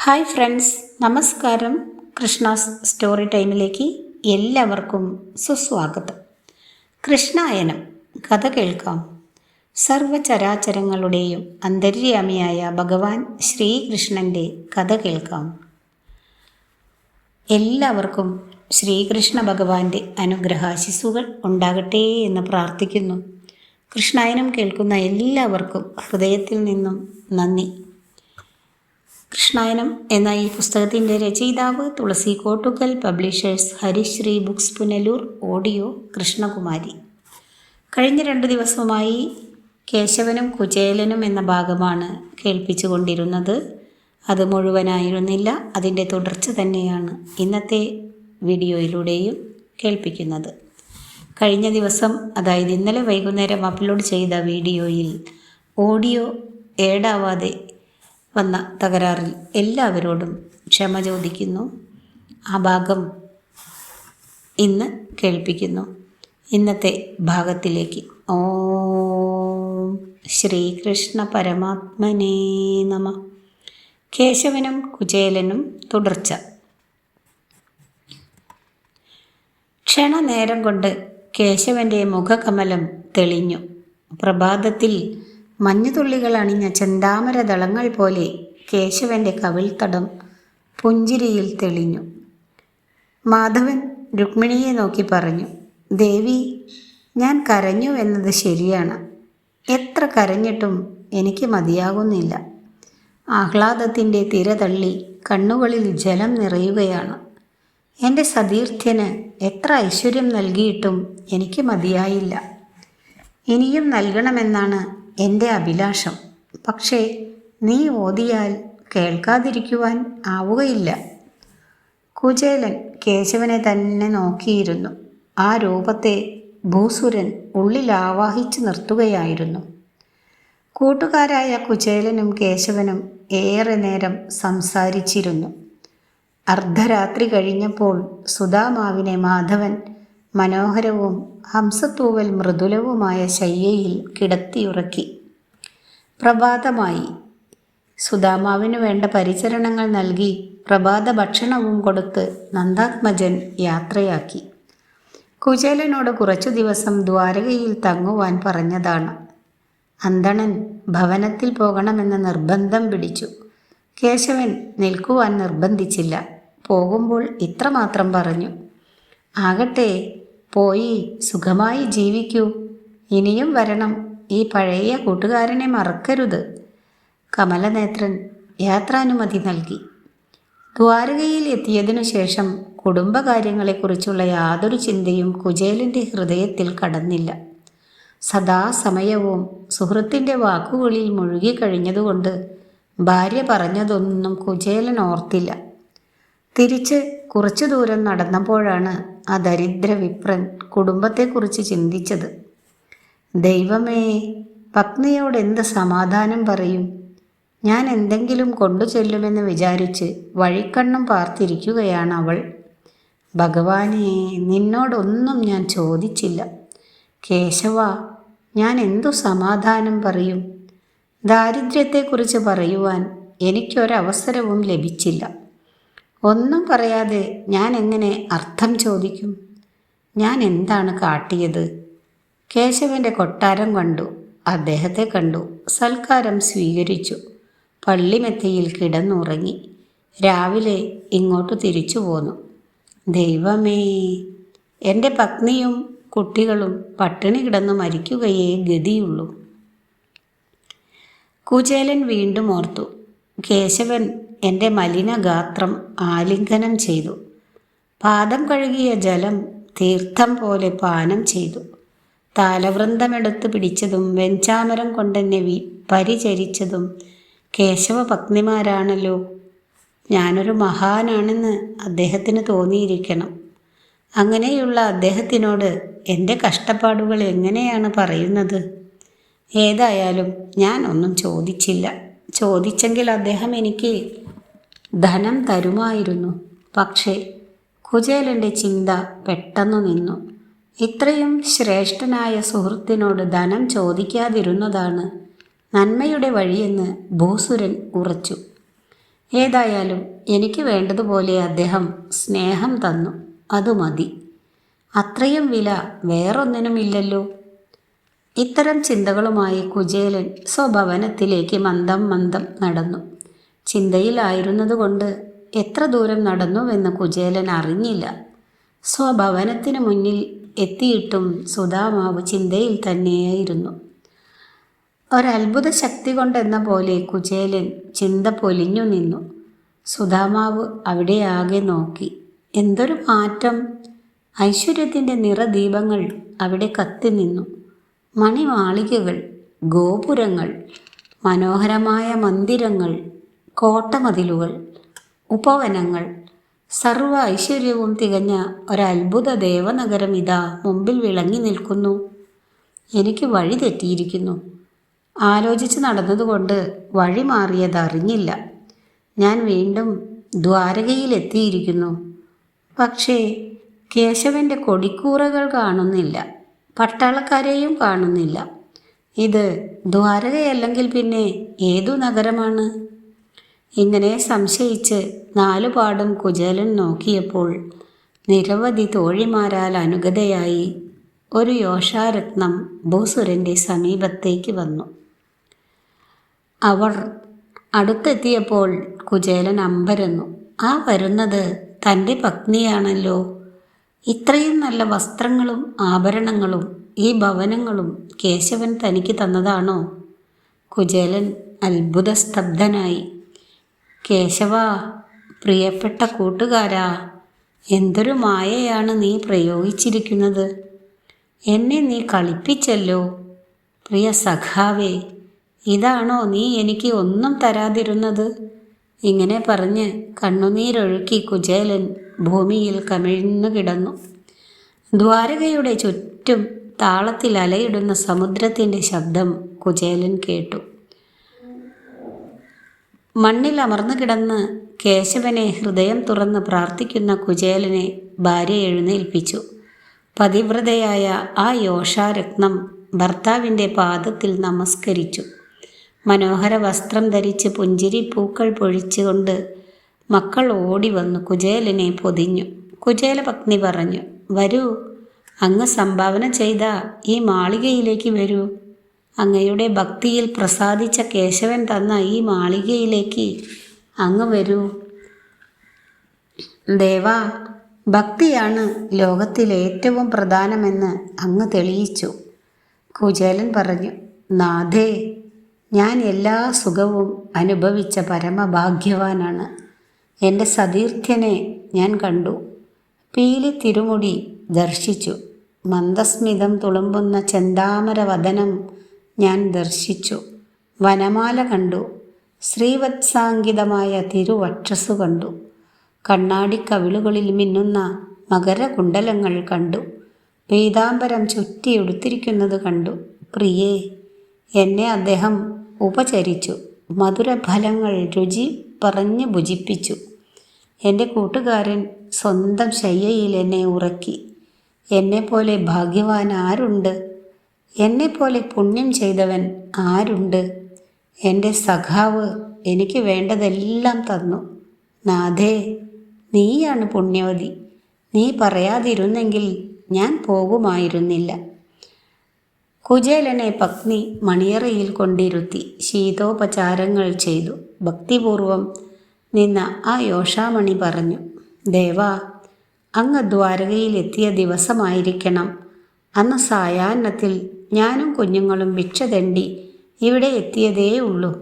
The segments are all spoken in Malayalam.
ഹായ് ഫ്രണ്ട്സ്, നമസ്കാരം. കൃഷ്ണാസ് സ്റ്റോറി ടൈമിലേക്ക് എല്ലാവർക്കും സുസ്വാഗതം. കൃഷ്ണായനം കഥ കേൾക്കാം. സർവചരാചരങ്ങളുടെയും അന്തര്യാമിയായ ഭഗവാൻ ശ്രീകൃഷ്ണൻ്റെ കഥ കേൾക്കാം. എല്ലാവർക്കും ശ്രീകൃഷ്ണ ഭഗവാന്റെ അനുഗ്രഹാശിസ്സുകൾ ഉണ്ടാകട്ടെ എന്ന് പ്രാർത്ഥിക്കുന്നു. കൃഷ്ണായനം കേൾക്കുന്ന എല്ലാവർക്കും ഹൃദയത്തിൽ നിന്നും നന്ദി. കൃഷ്ണായനം എന്ന ഈ പുസ്തകത്തിൻ്റെ രചയിതാവ് തുളസി കോട്ടുക്കൽ, പബ്ലിഷേഴ്സ് ഹരിശ്രീ ബുക്സ്, പുനലൂർ. ഓഡിയോ കൃഷ്ണകുമാരി. കഴിഞ്ഞ 2 ദിവസമായി കേശവനും കുചേലനും എന്ന ഭാഗമാണ് കേൾപ്പിച്ചു കൊണ്ടിരുന്നത്. അത് മുഴുവനായിരുന്നില്ല, അതിൻ്റെ തുടർച്ച തന്നെയാണ് ഇന്നത്തെ വീഡിയോയിലൂടെയും കേൾപ്പിക്കുന്നത്. കഴിഞ്ഞ ദിവസം, അതായത് ഇന്നലെ വൈകുന്നേരം അപ്ലോഡ് ചെയ്ത വീഡിയോയിൽ ഓഡിയോ ഏഡാവാതെ വന്ന തകരാറിൽ എല്ലാവരോടും ക്ഷമ ചോദിക്കുന്നു. ആ ഭാഗം ഇന്ന് കേൾപ്പിക്കുന്നു. ഇന്നത്തെ ഭാഗത്തിലേക്ക്. ഓം ശ്രീകൃഷ്ണ പരമാത്മനേ നമഃ. കേശവനും കുചേലനും തുടർച്ച. ക്ഷണനേരം കൊണ്ട് കേശവൻ്റെ മുഖകമലം തെളിഞ്ഞു. പ്രഭാതത്തിൽ മഞ്ഞുതുള്ളികൾ അണിഞ്ഞ ചെന്താമര ദളങ്ങൾ പോലെ കേശവൻ്റെ കവിൾത്തടം പുഞ്ചിരിയിൽ തെളിഞ്ഞു. മാധവൻ രുക്മിണിയെ നോക്കി പറഞ്ഞു, ദേവി, ഞാൻ കരഞ്ഞു എന്നത് ശരിയാണ്. എത്ര കരഞ്ഞിട്ടും എനിക്ക് മതിയാകുന്നില്ല. ആഹ്ലാദത്തിൻ്റെ തിര തള്ളി കണ്ണുകളിൽ ജലം നിറയുകയാണ്. എൻ്റെ സതീർത്ഥ്യന് എത്ര ഐശ്വര്യം നൽകിയിട്ടും എനിക്ക് മതിയായില്ല. ഇനിയും നൽകണമെന്നാണ് എൻ്റെ അഭിലാഷം. പക്ഷേ നീ ഓതിയാൽ കേൾക്കാതിരിക്കുവാൻ ആവുകയില്ല. കുചേലൻ കേശവനെ തന്നെ നോക്കിയിരുന്നു. ആ രൂപത്തെ ഭൂസുരൻ ഉള്ളിൽ ആവാഹിച്ചു നിർത്തുകയായിരുന്നു. കൂട്ടുകാരായ കുചേലനും കേശവനും ഏറെ നേരം സംസാരിച്ചിരുന്നു. അർദ്ധരാത്രി കഴിഞ്ഞപ്പോൾ സുധാമാവിനെ മാധവൻ മനോഹരവും ഹംസത്തൂവൽ മൃദുലവുമായ ശയ്യയിൽ കിടത്തിയുറക്കി. പ്രഭാതമായി. സുധാമാവിനു വേണ്ട പരിചരണങ്ങൾ നൽകി പ്രഭാത ഭക്ഷണവും കൊടുത്ത് നന്ദാത്മജൻ യാത്രയാക്കി. കുചേലനോട് കുറച്ചു ദിവസം ദ്വാരകയിൽ തങ്ങുവാൻ പറഞ്ഞതാണ്. അന്തണൻ ഭവനത്തിൽ പോകണമെന്ന് നിർബന്ധം പിടിച്ചു. കേശവൻ നിൽക്കുവാൻ നിർബന്ധിച്ചില്ല. പോകുമ്പോൾ ഇത്രമാത്രം പറഞ്ഞു, ആകട്ടെ, പോയി സുഖമായി ജീവിക്കൂ. ഇനിയും വരണം. ഈ പഴയ കൂട്ടുകാരനെ മറക്കരുത്. കമലനേത്രൻ യാത്രാനുമതി നൽകി. ദ്വാരകയിൽ എത്തിയതിനു ശേഷം കുടുംബകാര്യങ്ങളെക്കുറിച്ചുള്ള യാതൊരു ചിന്തയും കുചേലൻ്റെ ഹൃദയത്തിൽ കടന്നില്ല. സദാസമയവും സുഹൃത്തിൻ്റെ വാക്കുകളിൽ മുഴുകിക്കഴിഞ്ഞതുകൊണ്ട് ഭാര്യ പറഞ്ഞതൊന്നും കുചേലൻ ഓർത്തില്ല. തിരിച്ച് കുറച്ചു ദൂരം നടന്നപ്പോഴാണ് ആ ദരിദ്ര വിപ്രൻ കുടുംബത്തെക്കുറിച്ച് ചിന്തിച്ചത്. ദൈവമേ, പത്നിയോട് എന്ത് സമാധാനം പറയും? ഞാൻ എന്തെങ്കിലും കൊണ്ടു ചെല്ലുമെന്ന് വിചാരിച്ച് വഴിക്കണ്ണും പാർത്തിരിക്കുകയാണ് അവൾ. ഭഗവാനേ, നിന്നോടൊന്നും ഞാൻ ചോദിച്ചില്ല. കേശവ, ഞാൻ എന്തു സമാധാനം പറയും? ദാരിദ്ര്യത്തെക്കുറിച്ച് പറയുവാൻ എനിക്കൊരവസരവും ലഭിച്ചില്ല. ഒന്നും പറയാതെ ഞാൻ എങ്ങനെ അർത്ഥം ചോദിക്കും? ഞാൻ എന്താണ് കാട്ടിയത്? കേശവൻ്റെ കൊട്ടാരം കണ്ടു, അദ്ദേഹത്തെ കണ്ടു, സൽക്കാരം സ്വീകരിച്ചു, പള്ളിമെത്തയിൽ കിടന്നുറങ്ങി. രാവിലെ ഇങ്ങോട്ട് തിരിച്ചു പോന്നു. ദൈവമേ, എൻ്റെ പത്നിയും കുട്ടികളും പട്ടിണി കിടന്നു മരിക്കുകയേ ഗതിയുള്ളൂ. കുചേലൻ വീണ്ടും ഓർത്തു. കേശവൻ എൻ്റെ മലിനഗാത്രം ആലിംഗനം ചെയ്തു. പാദം കഴുകിയ ജലം തീർത്ഥം പോലെ പാനം ചെയ്തു. താലവൃന്ദമെടുത്ത് പിടിച്ചതും വെഞ്ചാമരം കൊണ്ടെന്നെ പരിചരിച്ചതും കേശവ പത്നിമാരാണല്ലോ. ഞാനൊരു മഹാനാണെന്ന് അദ്ദേഹത്തിന് തോന്നിയിരിക്കണം. അങ്ങനെയുള്ള അദ്ദേഹത്തിനോട് എൻ്റെ കഷ്ടപ്പാടുകൾ എങ്ങനെയാണ് പറയുന്നത്? ഏതായാലും ഞാൻ ഒന്നും ചോദിച്ചില്ല. ചോദിച്ചെങ്കിൽ അദ്ദേഹം എനിക്ക് ധനം തരുമായിരുന്നു. പക്ഷേ കുചേലൻ്റെ ചിന്ത പെട്ടെന്നു നിന്നു. ഇത്രയും ശ്രേഷ്ഠനായ സുഹൃത്തിനോട് ധനം ചോദിക്കാതിരുന്നതാണ് നന്മയുടെ വഴിയെന്ന് ഭൂസുരൻ ഉറച്ചു. ഏതായാലും എനിക്ക് വേണ്ടതുപോലെ അദ്ദേഹം സ്നേഹം തന്നു, അത് മതി. അത്രയും വില വേറൊന്നിനുമില്ലല്ലോ. ഇത്തരം ചിന്തകളുമായി കുചേലൻ സ്വഭവനത്തിലേക്ക് മന്ദം മന്ദം നടന്നു. ചിന്തയിലായിരുന്നതുകൊണ്ട് എത്ര ദൂരം നടന്നുവെന്ന് കുചേലൻ അറിഞ്ഞില്ല. സ്വഭവനത്തിനു മുന്നിൽ എത്തിയിട്ടും സുധാമാവ് ചിന്തയിൽ തന്നെയായിരുന്നു. ഒരത്ഭുത ശക്തി കൊണ്ടെന്ന പോലെ കുചേലൻ ചിന്ത പൊലിഞ്ഞു നിന്നു. സുധാമാവ് അവിടെ ആകെ നോക്കി. എന്തൊരു മാറ്റം! ഐശ്വര്യത്തിൻ്റെ നിറദീപങ്ങൾ അവിടെ കത്തി നിന്നു. മണിമാളികകൾ, ഗോപുരങ്ങൾ, മനോഹരമായ മന്ദിരങ്ങൾ, കോട്ടമതിലുകൾ, ഉപവനങ്ങൾ, സർവ ഐശ്വര്യവും തികഞ്ഞ ഒരത്ഭുത ദേവനഗരം ഇതാ മുമ്പിൽ വിളങ്ങി നിൽക്കുന്നു. എനിക്ക് വഴി തെറ്റിയിരിക്കുന്നു. ആലോചിച്ച് നടന്നതുകൊണ്ട് വഴി മാറിയതറിഞ്ഞില്ല. ഞാൻ വീണ്ടും ദ്വാരകയിലെത്തിയിരിക്കുന്നു. പക്ഷേ കേശവൻ്റെ കൊടിക്കൂറകൾ കാണുന്നില്ല, പട്ടാളക്കാരെയും കാണുന്നില്ല. ഇത് ദ്വാരകയല്ലെങ്കിൽ പിന്നെ ഏതു നഗരമാണ്? ഇങ്ങനെ സംശയിച്ച് നാലുപാടും കുചേലൻ നോക്കിയപ്പോൾ നിരവധി തോഴിമാരാൽ അനുഗതയായി ഒരു യോഷാരത്നം ഭൂസുരൻ്റെ സമീപത്തേക്ക് വന്നു. അവർ അടുത്തെത്തിയപ്പോൾ കുചേലൻ അമ്പരന്നു. ആ വരുന്നത് തൻ്റെ പത്നിയാണല്ലോ. ഇത്രയും നല്ല വസ്ത്രങ്ങളും ആഭരണങ്ങളും ഈ ഭവനങ്ങളും കേശവൻ തനിക്ക് തന്നതാണോ? കുചേലൻ അത്ഭുതസ്തബ്ധനായി. കേശവ, പ്രിയപ്പെട്ട കൂട്ടുകാരാ, എന്തൊരു മായയാണ് നീ പ്രയോഗിച്ചിരിക്കുന്നത്. എന്നെ നീ കളിപ്പിച്ചല്ലോ. പ്രിയ സഖാവേ, ഇതാണോ നീ എനിക്ക് ഒന്നും തരാതിരുന്നത്? ഇങ്ങനെ പറഞ്ഞ് കണ്ണുനീരൊഴുക്കി കുചേലൻ ഭൂമിയിൽ കമിഴ്ന്നു കിടന്നു. ദ്വാരകയുടെ ചുറ്റും താളത്തിൽ അലയിടുന്ന സമുദ്രത്തിൻ്റെ ശബ്ദം കുചേലൻ കേട്ടു. മണ്ണിൽ അമർന്നു കിടന്ന് കേശവനെ ഹൃദയം തുറന്ന് പ്രാർത്ഥിക്കുന്ന കുചേലനെ ഭാര്യ എഴുന്നേൽപ്പിച്ചു. പതിവ്രതയായ ആ യോഷാരത്നം ഭർത്താവിൻ്റെ പാദത്തിൽ നമസ്കരിച്ചു. മനോഹര വസ്ത്രം ധരിച്ച് പുഞ്ചിരി പൂക്കൾ പൊഴിച്ചുകൊണ്ട് മക്കൾ ഓടി വന്നു കുചേലനെ പൊതിഞ്ഞു. കുചേല പത്നി പറഞ്ഞു, വരൂ, അങ്ങ് സംഭാവന ചെയ്ത ഈ മാളികയിലേക്ക് വരൂ. അങ്ങയുടെ ഭക്തിയിൽ പ്രസാദിച്ച കേശവൻ തന്ന ഈ മാളികയിലേക്ക് അങ്ങ് വരൂ. ദേവാ, ഭക്തിയാണ് ലോകത്തിലെ ഏറ്റവും പ്രധാനമെന്ന് അങ്ങ് തെളിയിച്ചു. കുചേലൻ പറഞ്ഞു, നാഥേ, ഞാൻ എല്ലാ സുഖവും അനുഭവിച്ച പരമഭാഗ്യവാനാണ്. എൻ്റെ സതീർത്ഥ്യനെ ഞാൻ കണ്ടു. പീലി തിരുമുടി ദർശിച്ചു. മന്ദസ്മിതം തുളുമ്പുന്ന ചെന്താമര വദനം ഞാൻ ദർശിച്ചു. വനമാല കണ്ടു. ശ്രീവത്സാങ്കിതമായ തിരുവക്ഷസ്സു കണ്ടു. കണ്ണാടിക്കവിളുകളിൽ മിന്നുന്ന മകരകുണ്ടലങ്ങൾ കണ്ടു. പീതാംബരം ചുറ്റിയെടുത്തിരിക്കുന്നത് കണ്ടു. പ്രിയേ, എന്നെ അദ്ദേഹം ഉപചരിച്ചു. മധുരഫലങ്ങൾ രുചി പറഞ്ഞ് ഭുജിപ്പിച്ചു. എൻ്റെ കൂട്ടുകാരൻ സ്വന്തം ശയ്യയിൽ എന്നെ ഉറക്കി. എന്നെപ്പോലെ ഭാഗ്യവാൻ ആരുണ്ട്? എന്നെപ്പോലെ പുണ്യം ചെയ്തവൻ ആരുണ്ട്? എൻ്റെ സഖാവ് എനിക്ക് വേണ്ടതെല്ലാം തന്നു. നാഥേ, നീയാണ് പുണ്യവതി. നീ പറയാതിരുന്നെങ്കിൽ ഞാൻ പോകുമായിരുന്നില്ല. കുചേലനെ പത്നി മണിയറയിൽ കൊണ്ടിരുത്തി ശീതോപചാരങ്ങൾ ചെയ്തു. ഭക്തിപൂർവം നിന്ന ആ യോഷാമണി പറഞ്ഞു, ദേവാ, അങ്ങ് ദ്വാരകയിലെത്തിയ ദിവസമായിരിക്കണം. അന്ന് സായാഹ്നത്തിൽ ഞാനും കുഞ്ഞുങ്ങളും ഭിക്ഷ തെണ്ടി ഇവിടെ എത്തിയതേ ഉള്ളൂ.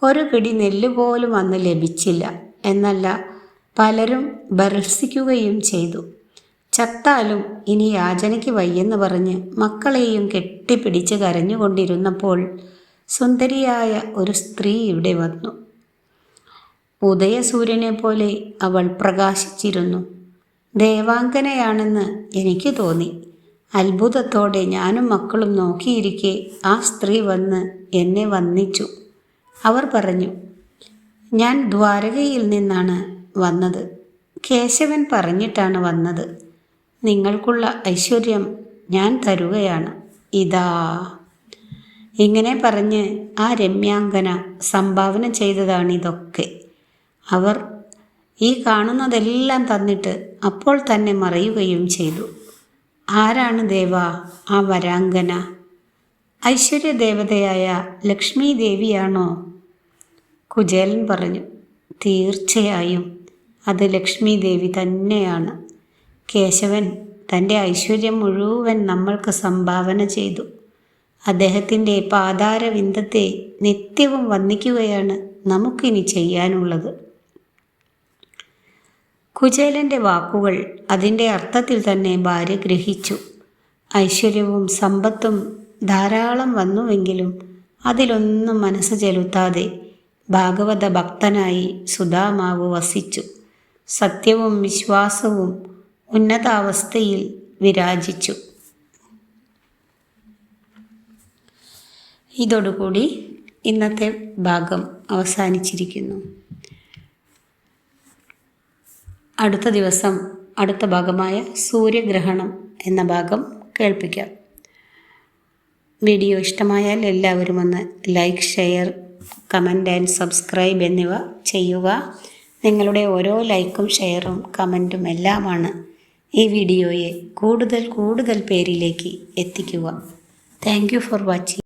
ഒരു പിടി നെല്ലുപോലും അന്ന് ലഭിച്ചില്ല. എന്നല്ല, പലരും ഭർസിക്കുകയും ചെയ്തു. ചത്താലും ഇനി യാചനയ്ക്ക് വയ്യെന്ന് പറഞ്ഞ് മക്കളെയും കെട്ടിപ്പിടിച്ച് കരഞ്ഞുകൊണ്ടിരുന്നപ്പോൾ സുന്ദരിയായ ഒരു സ്ത്രീ ഇവിടെ വന്നു. ഉദയസൂര്യനെ പോലെ അവൾ പ്രകാശിച്ചിരുന്നു. ദേവാംഗനയാണെന്ന് എനിക്ക് തോന്നി. അത്ഭുതത്തോടെ ഞാനും മക്കളും നോക്കിയിരിക്കെ ആ സ്ത്രീ വന്ന് എന്നെ വന്ദിച്ചു. അവർ പറഞ്ഞു, ഞാൻ ദ്വാരകയിൽ നിന്നാണ് വന്നത്. കേശവൻ പറഞ്ഞിട്ടാണ് വന്നത്. നിങ്ങൾക്കുള്ള ഐശ്വര്യം ഞാൻ തരുകയാണ്. ഇതാ. ഇങ്ങനെ പറഞ്ഞ് ആ രമ്യാംഗന സംഭാവന ചെയ്തതാണിതൊക്കെ. അവർ ഈ കാണുന്നതെല്ലാം തന്നിട്ട് അപ്പോൾ തന്നെ മറയുകയും ചെയ്തു. ആരാണ് ദേവ ആ വരാങ്കന? ഐശ്വര്യദേവതയായ ലക്ഷ്മി ദേവിയാണോ? കുചേലൻ പറഞ്ഞു, തീർച്ചയായും അത് ലക്ഷ്മി ദേവി തന്നെയാണ്. കേശവൻ തൻ്റെ ഐശ്വര്യം മുഴുവൻ നമ്മൾക്ക് സംഭാവന ചെയ്തു. അദ്ദേഹത്തിൻ്റെ പാതാരവിന്ദത്തെ നിത്യവും വന്ദിക്കുകയാണ് നമുക്കിനി ചെയ്യാനുള്ളത്. കുചേലൻ്റെ വാക്കുകൾ അതിൻ്റെ അർത്ഥത്തിൽ തന്നെ ഭാര്യ ഗ്രഹിച്ചു. ഐശ്വര്യവും സമ്പത്തും ധാരാളം വന്നുവെങ്കിലും അതിലൊന്നും മനസ്സ് ചെലുത്താതെ ഭാഗവത ഭക്തനായി സുധാമാവ് വസിച്ചു. സത്യവും വിശ്വാസവും ഉന്നതാവസ്ഥയിൽ വിരാജിച്ചു. ഇതോടുകൂടി ഇന്നത്തെ ഭാഗം അവസാനിച്ചിരിക്കുന്നു. അടുത്ത ദിവസം അടുത്ത ഭാഗമായ സൂര്യഗ്രഹണം എന്ന ഭാഗം കേൾപ്പിക്കാം. വീഡിയോ ഇഷ്ടമായാൽ എല്ലാവരും ഒന്ന് like, share, comment and subscribe എന്നിവ ചെയ്യുക. നിങ്ങളുടെ ഓരോ ലൈക്കും ഷെയറും കമൻറ്റും എല്ലാമാണ് ഈ വീഡിയോയെ കൂടുതൽ പേരിലേക്ക് എത്തിക്കുക. Thank you for watching.